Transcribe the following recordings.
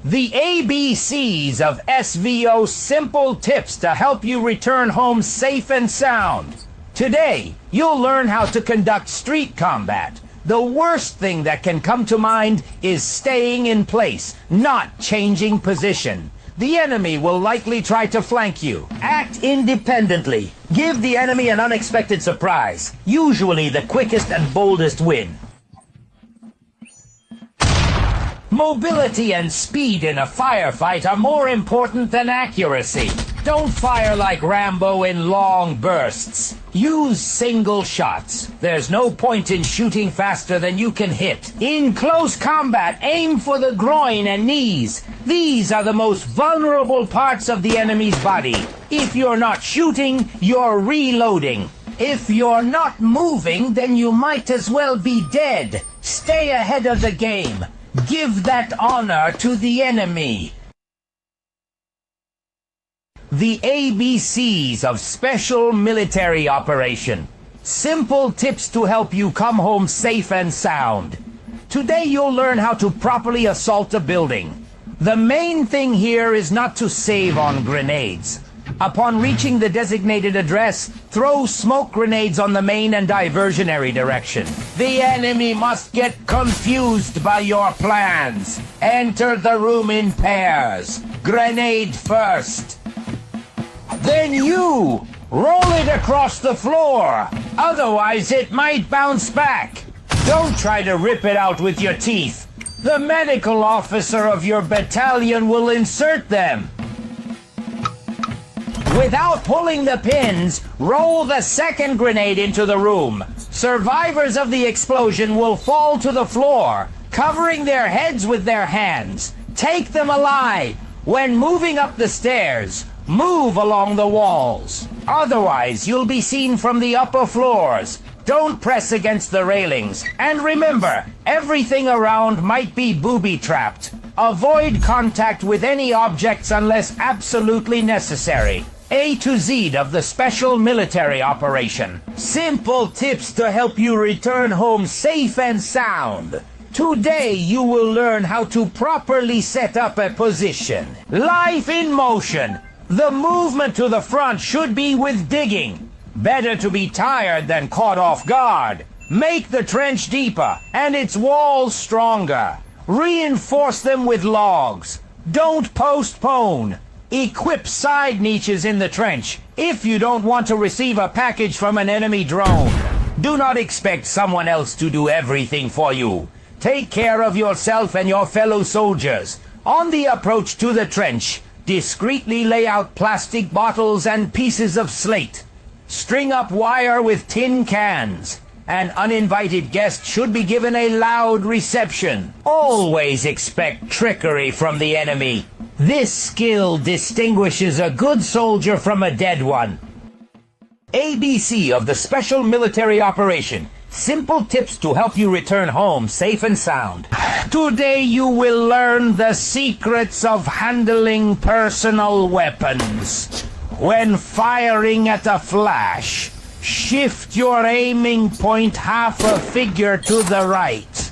The ABCs of SVO simple tips to help you return home safe and sound. Today, you'll learn how to conduct street combat. The worst thing that can come to mind is staying in place, not changing position. The enemy will likely try to flank you. Act independently. Give the enemy an unexpected surprise. Usually the quickest and boldest win. Mobility and speed in a firefight are more important than accuracy. Don't fire like Rambo in long bursts. Use single shots. There's no point in shooting faster than you can hit. In close combat, aim for the groin and knees. These are the most vulnerable parts of the enemy's body. If you're not shooting, you're reloading. If you're not moving, then you might as well be dead. Stay ahead of the game. Give that honor to the enemy. The ABCs of Special Military Operation. Simple tips to help you come home safe and sound. Today you'll learn how to properly assault a building. The main thing here is not to save on grenades. Upon reaching the designated address, throw smoke grenades on the main and diversionary direction. The enemy must get confused by your plans. Enter the room in pairs. Grenade first. Then you roll it across the floor. Otherwise, it might bounce back. Don't try to rip it out with your teeth. The medical officer of your battalion will insert them. Without pulling the pins, roll the second grenade into the room. Survivors of the explosion will fall to the floor, covering their heads with their hands. Take them alive. When moving up the stairs, move along the walls. Otherwise, you'll be seen from the upper floors. Don't press against the railings. And remember, everything around might be booby-trapped. Avoid contact with any objects unless absolutely necessary. A to Z of the Special Military Operation. Simple tips to help you return home safe and sound. Today you will learn how to properly set up a position. Life in motion. The movement to the front should be with digging. Better to be tired than caught off guard. Make the trench deeper and its walls stronger. Reinforce them with logs. Don't postpone. Equip side niches in the trench if you don't want to receive a package from an enemy drone. Do not expect someone else to do everything for you. Take care of yourself and your fellow soldiers. On the approach to the trench, discreetly lay out plastic bottles and pieces of slate. String up wire with tin cans. An uninvited guest should be given a loud reception. Always expect trickery from the enemy. This skill distinguishes a good soldier from a dead one. ABC of the Special Military Operation. Simple tips to help you return home safe and sound. Today you will learn the secrets of handling personal weapons. When firing at a flash, shift your aiming point half a figure to the right.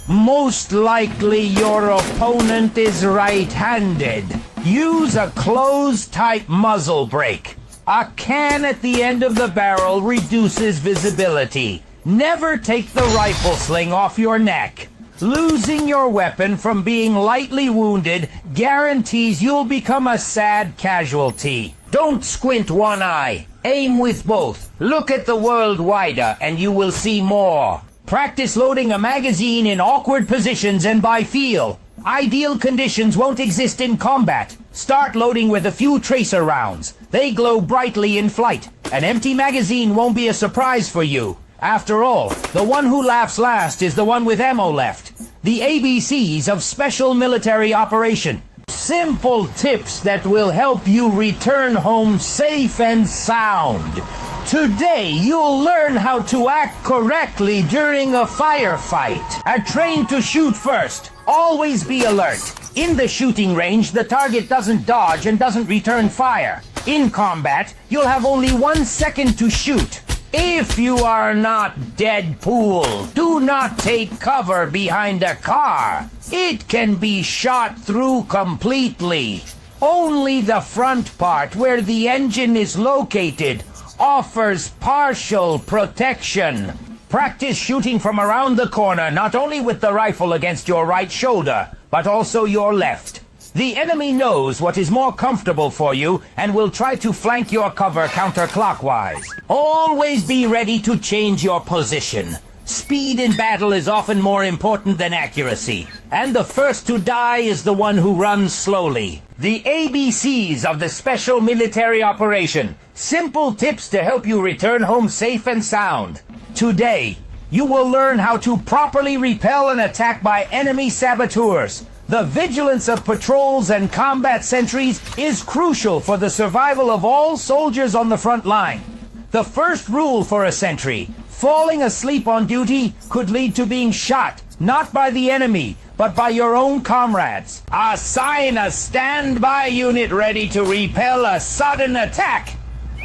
Most likely your opponent is right-handed. Use a closed-type muzzle brake. A can at the end of the barrel reduces visibility. Never take the rifle sling off your neck. Losing your weapon from being lightly wounded guarantees you'll become a sad casualty. Don't squint one eye. Aim with both. Look at the world wider and you will see more. Practice loading a magazine in awkward positions and by feel. Ideal conditions won't exist in combat. Start loading with a few tracer rounds. They glow brightly in flight. An empty magazine won't be a surprise for you. After all, the one who laughs last is the one with ammo left. The ABCs of Special Military Operation. Simple tips that will help you return home safe and sound. Today, you'll learn how to act correctly during a firefight. Train to shoot first. Always be alert. In the shooting range, the target doesn't dodge and doesn't return fire. In combat, you'll have only 1 second to shoot. If you are not Deadpool, do not take cover behind a car. It can be shot through completely. Only the front part, where the engine is located, offers partial protection. Practice shooting from around the corner, not only with the rifle against your right shoulder, but also your left. The enemy knows what is more comfortable for you and will try to flank your cover counterclockwise. Always be ready to change your position. Speed in battle is often more important than accuracy, and the first to die is the one who runs slowly. The ABCs of the Special Military Operation. Simple tips to help you return home safe and sound. Today, you will learn how to properly repel an attack by enemy saboteurs. The vigilance of patrols and combat sentries is crucial for the survival of all soldiers on the front line. The first rule for a sentry: falling asleep on duty could lead to being shot, not by the enemy, but by your own comrades. Assign a standby unit ready to repel a sudden attack.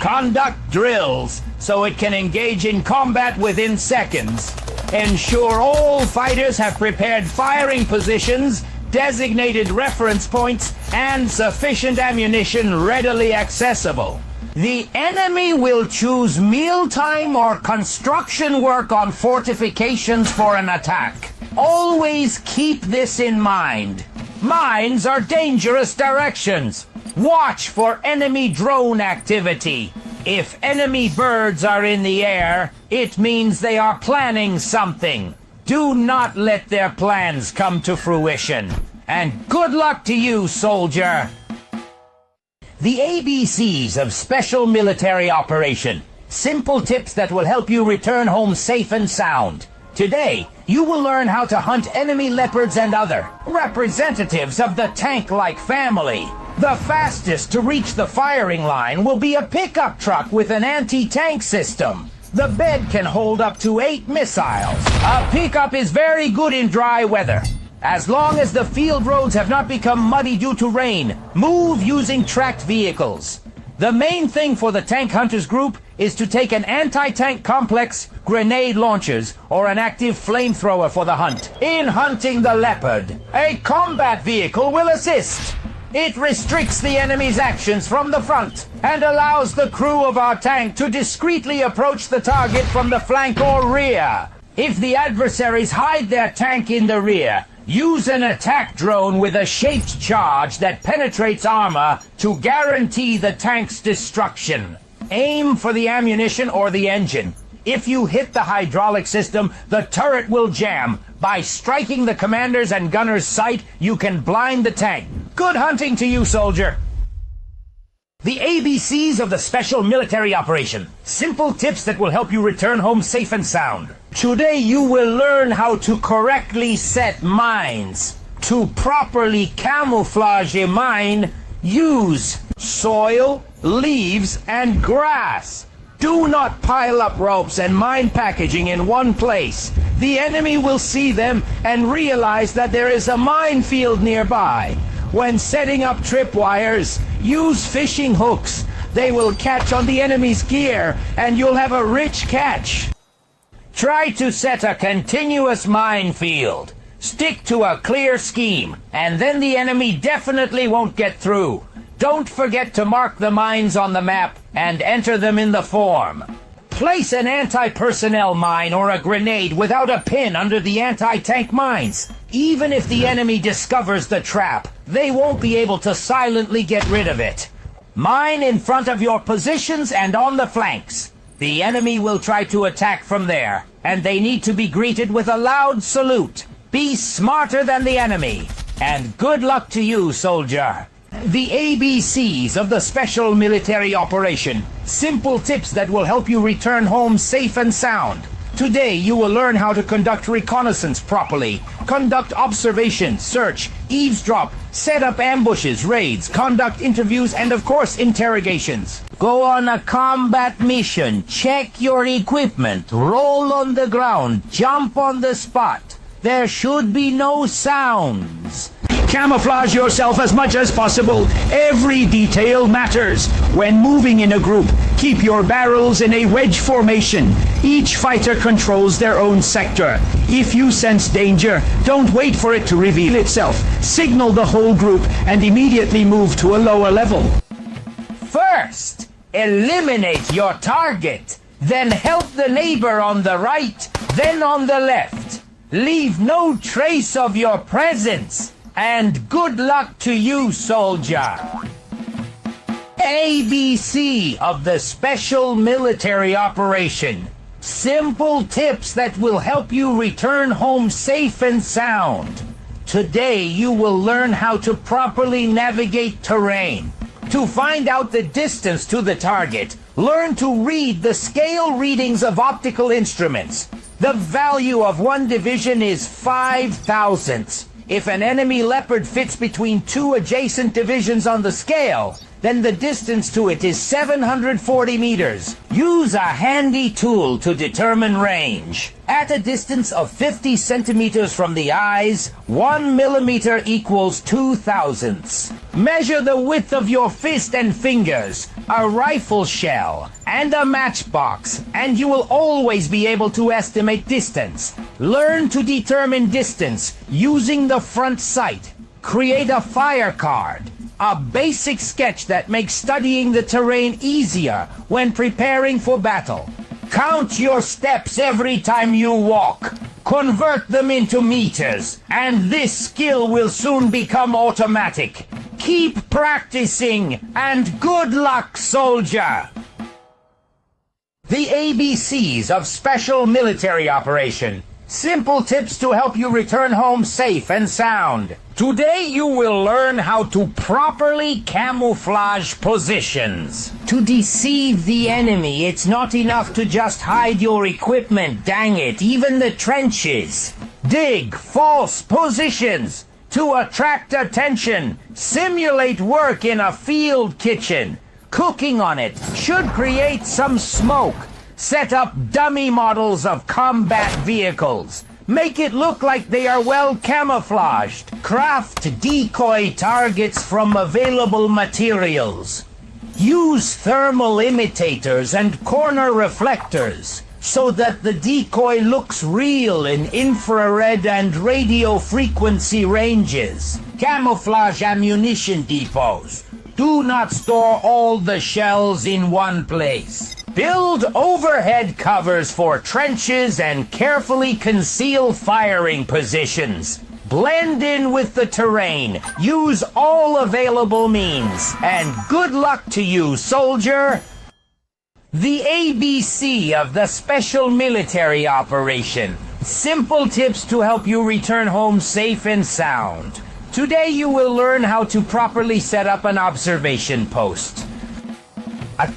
Conduct drills so it can engage in combat within seconds. Ensure all fighters have prepared firing positions, designated reference points, and sufficient ammunition readily accessible. The enemy will choose mealtime or construction work on fortifications for an attack. Always keep this in mind. Mines are dangerous directions. Watch for enemy drone activity. If enemy birds are in the air, it means they are planning something. Do not let their plans come to fruition. And good luck to you, soldier. The ABCs of Special Military Operation. Simple tips that will help you return home safe and sound. Today, you will learn how to hunt enemy leopards and other representatives of the tank-like family. The fastest to reach the firing line will be a pickup truck with an anti-tank system. The bed can hold up to 8 missiles. A pickup is very good in dry weather. As long as the field roads have not become muddy due to rain, move using tracked vehicles. The main thing for the tank hunters group is to take an anti-tank complex, grenade launchers, or an active flamethrower for the hunt. In hunting the leopard, a combat vehicle will assist. It restricts the enemy's actions from the front and allows the crew of our tank to discreetly approach the target from the flank or rear. If the adversaries hide their tank in the rear, use an attack drone with a shaped charge that penetrates armor to guarantee the tank's destruction. Aim for the ammunition or the engine. If you hit the hydraulic system, the turret will jam. By striking the commander's and gunner's sight, you can blind the tank. Good hunting to you, soldier. The ABCs of the Special Military Operation. Simple tips that will help you return home safe and sound. Today you will learn how to correctly set mines. To properly camouflage a mine, use soil, leaves, and grass. Do not pile up ropes and mine packaging in one place. The enemy will see them and realize that there is a minefield nearby. When setting up tripwires, use fishing hooks. They will catch on the enemy's gear and you'll have a rich catch. Try to set a continuous minefield. Stick to a clear scheme, and then the enemy definitely won't get through. Don't forget to mark the mines on the map and enter them in the form. Place an anti-personnel mine or a grenade without a pin under the anti-tank mines. Even if the enemy discovers the trap, they won't be able to silently get rid of it. Mine in front of your positions and on the flanks. The enemy will try to attack from there, and they need to be greeted with a loud salute. Be smarter than the enemy. And good luck to you, soldier. The ABCs of the Special Military Operation. Simple tips that will help you return home safe and sound. Today you will learn how to conduct reconnaissance properly, conduct observation, search, eavesdrop, set up ambushes, raids, conduct interviews, and of course interrogations. Go on a combat mission, check your equipment, roll on the ground, jump on the spot. There should be no sounds. Camouflage yourself as much as possible. Every detail matters. When moving in a group, keep your barrels in a wedge formation. Each fighter controls their own sector. If you sense danger, don't wait for it to reveal itself. Signal the whole group and immediately move to a lower level. First, eliminate your target. Then help the neighbor on the right, then on the left. Leave no trace of your presence. And good luck to you, soldier. ABC of the Special Military Operation. Simple tips that will help you return home safe and sound. Today you will learn how to properly navigate terrain. To find out the distance to the target, learn to read the scale readings of optical instruments. The value of one division is 5 thousandths. If an enemy Leopard fits between two adjacent divisions on the scale, then the distance to it is 740 meters. Use a handy tool to determine range. At a distance of 50 centimeters from the eyes, 1 millimeter equals 2 thousandths. Measure the width of your fist and fingers, a rifle shell, and a matchbox, and you will always be able to estimate distance. Learn to determine distance using the front sight. Create a fire card, a basic sketch that makes studying the terrain easier when preparing for battle. Count your steps every time you walk. Convert them into meters, and this skill will soon become automatic. Keep practicing, and good luck, soldier! The ABCs of Special Military Operation. Simple tips to help you return home safe and sound. Today you will learn how to properly camouflage positions. To deceive the enemy, it's not enough to just hide your equipment, dang it, even the trenches. Dig false positions. To attract attention, simulate work in a field kitchen. Cooking on it should create some smoke. Set up dummy models of combat vehicles. Make it look like they are well camouflaged. Craft decoy targets from available materials. Use thermal imitators and corner reflectors so that the decoy looks real in infrared and radio frequency ranges. Camouflage ammunition depots. Do not store all the shells in one place. Build overhead covers for trenches and carefully conceal firing positions. Blend in with the terrain. Use all available means. And good luck to you, soldier! The ABC of the Special Military Operation. Simple tips to help you return home safe and sound. Today you will learn how to properly set up an observation post.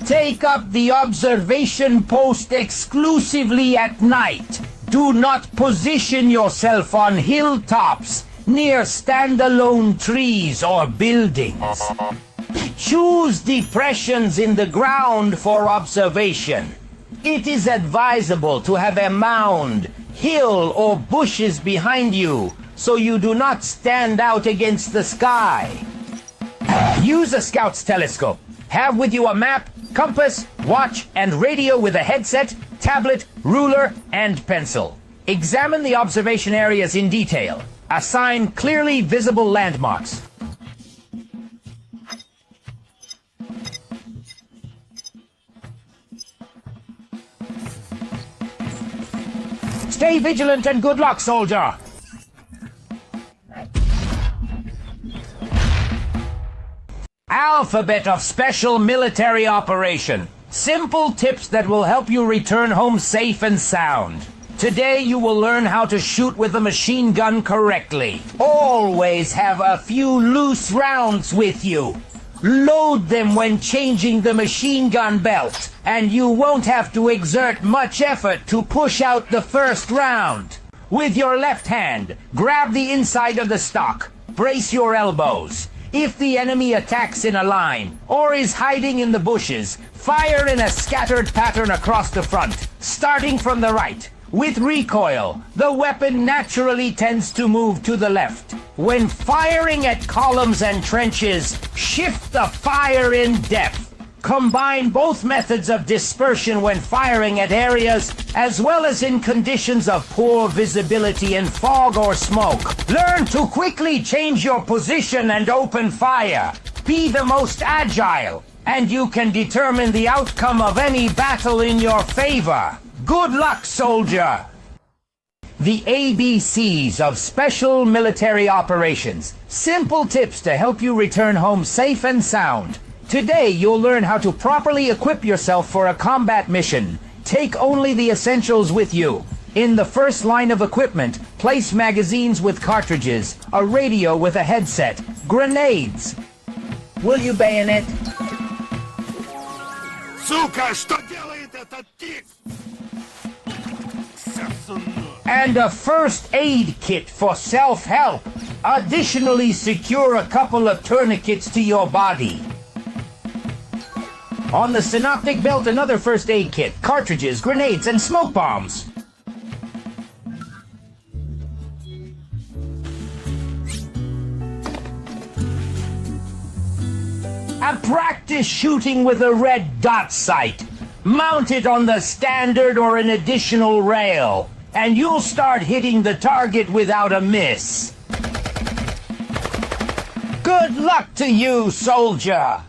Take up the observation post exclusively at night. Do not position yourself on hilltops, near standalone trees or buildings. Choose depressions in the ground for observation. It is advisable to have a mound, hill, or bushes behind you, so you do not stand out against the sky. Use a scout's telescope. Have with you a map, compass, watch, and radio with a headset, tablet, ruler, and pencil. Examine the observation areas in detail. Assign clearly visible landmarks. Stay vigilant and good luck, soldier! Alphabet of Special Military Operation. Simple tips that will help you return home safe and sound. Today you will learn how to shoot with a machine gun correctly. Always have a few loose rounds with you. Load them when changing the machine gun belt, and you won't have to exert much effort to push out the first round. With your left hand, grab the inside of the stock. Brace your elbows. If the enemy attacks in a line or is hiding in the bushes, fire in a scattered pattern across the front, starting from the right. With recoil, the weapon naturally tends to move to the left. When firing at columns and trenches, shift the fire in depth. Combine both methods of dispersion when firing at areas as well as in conditions of poor visibility in fog or smoke. Learn to quickly change your position and open fire. Be the most agile, and you can determine the outcome of any battle in your favor. Good luck, soldier! The ABCs of Special Military Operations. Simple tips to help you return home safe and sound. Today, you'll learn how to properly equip yourself for a combat mission. Take only the essentials with you. In the first line of equipment, place magazines with cartridges, a radio with a headset, grenades. Will you bayonet? Сука, что делает этот тип? And a first aid kit for self-help. Additionally, secure a couple of tourniquets to your body. On the synoptic belt, another first aid kit, cartridges, grenades, and smoke bombs. A practice shooting with a red dot sight. Mount it on the standard or an additional rail, and you'll start hitting the target without a miss. Good luck to you, soldier!